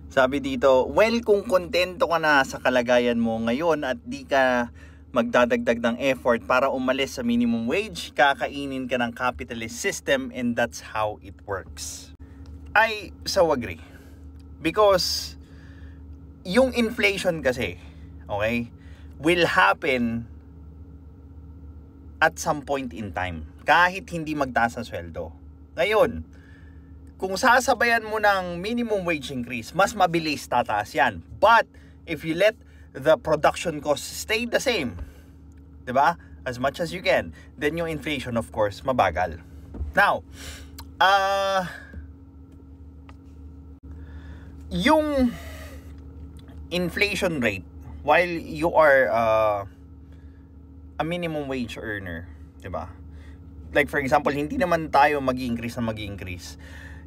Sabi dito, well, kung kontento ka na sa kalagayan mo ngayon at di ka magdadagdag ng effort para umalis sa minimum wage, kakainin ka ng capitalist system, and that's how it works. I so agree. Because yung inflation kasi, okay, will happen at some point in time. Kahit hindi magtaas ang sweldo. Ngayon, kung sasabayan mo ng minimum wage increase, mas mabilis tataas yan. But, if you let the production cost stay the same, diba? As much as you can, then yung inflation, of course, mabagal. Now, yung inflation rate, while you are a minimum wage earner, diba? Like for example, hindi naman tayo mag-increase.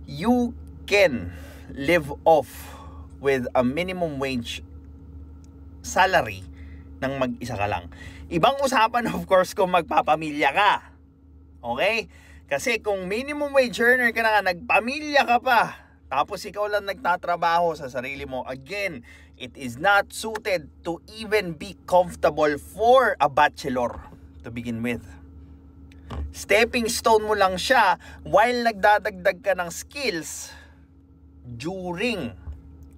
You can live off with a minimum wage salary nang mag-isa ka lang. Ibang usapan, of course, kung magpapamilya ka. Okay? Kasi kung minimum wage earner ka na, nagpamilya ka pa, tapos ikaw lang nagtatrabaho sa sarili mo, again, it is not suited to even be comfortable for a bachelor to begin with. Stepping stone mo lang siya while nagdadagdag ka ng skills during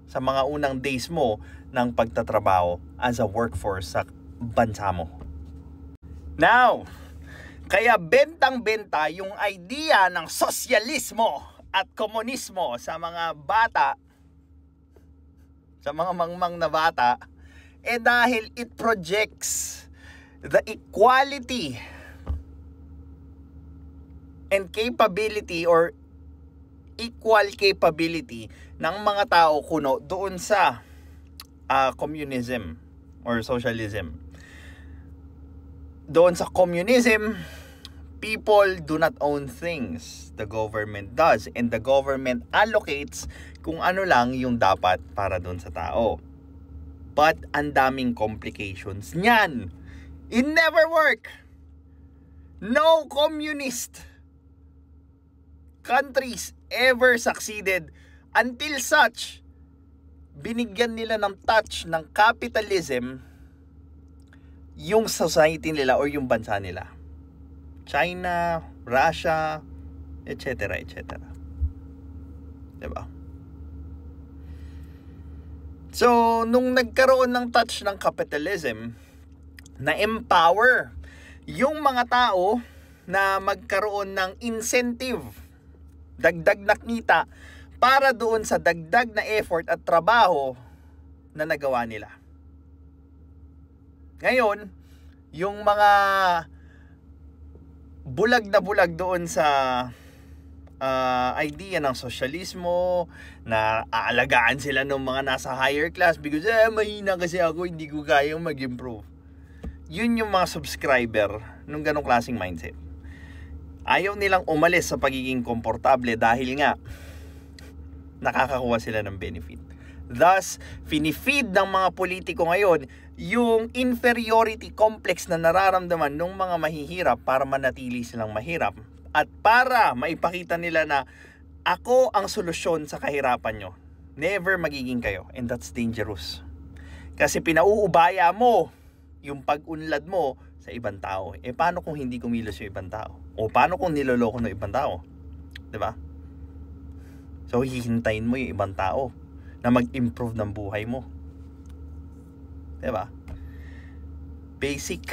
sa mga unang days mo ng pagtatrabaho as a workforce sa bansa mo. Now, kaya bentang-benta yung idea ng sosyalismo at komunismo sa mga bata, sa mga mangmang na bata, dahil it projects the equality and capability or equal capability ng mga tao kuno doon sa communism or socialism. Doon sa communism, people do not own things. The government does. And the government allocates kung ano lang yung dapat para doon sa tao. But ang daming complications niyan. It never work. No communist countries ever succeeded until such binigyan nila ng touch ng capitalism yung society nila or yung bansa nila. China, Russia, etc. Diba? So, nung nagkaroon ng touch ng capitalism, na-empower yung mga tao na magkaroon ng incentive, dagdag na kita para doon sa dagdag na effort at trabaho na nagawa nila. Ngayon, yung mga bulag na bulag doon sa idea ng sosyalismo, na aalagaan sila ng mga nasa higher class because mahina kasi ako, hindi ko kayang mag-improve. Yun yung mga subscriber nung ganong klaseng mindset. Ayaw nilang umalis sa pagiging komportable dahil nga nakakakuha sila ng benefit. Thus, finifeed ng mga politiko ngayon yung inferiority complex na nararamdaman ng mga mahihirap para manatili silang mahirap at para maipakita nila na ako ang solusyon sa kahirapan nyo. Never magiging kayo, and that's dangerous. Kasi pinauubaya mo yung pag-unlad mo sa ibang tao. Paano kung hindi kumilos yung ibang tao? O paano kung niloloko ng ibang tao? Diba? So, hihintayin mo yung ibang tao na mag-improve ng buhay mo. Diba? Basic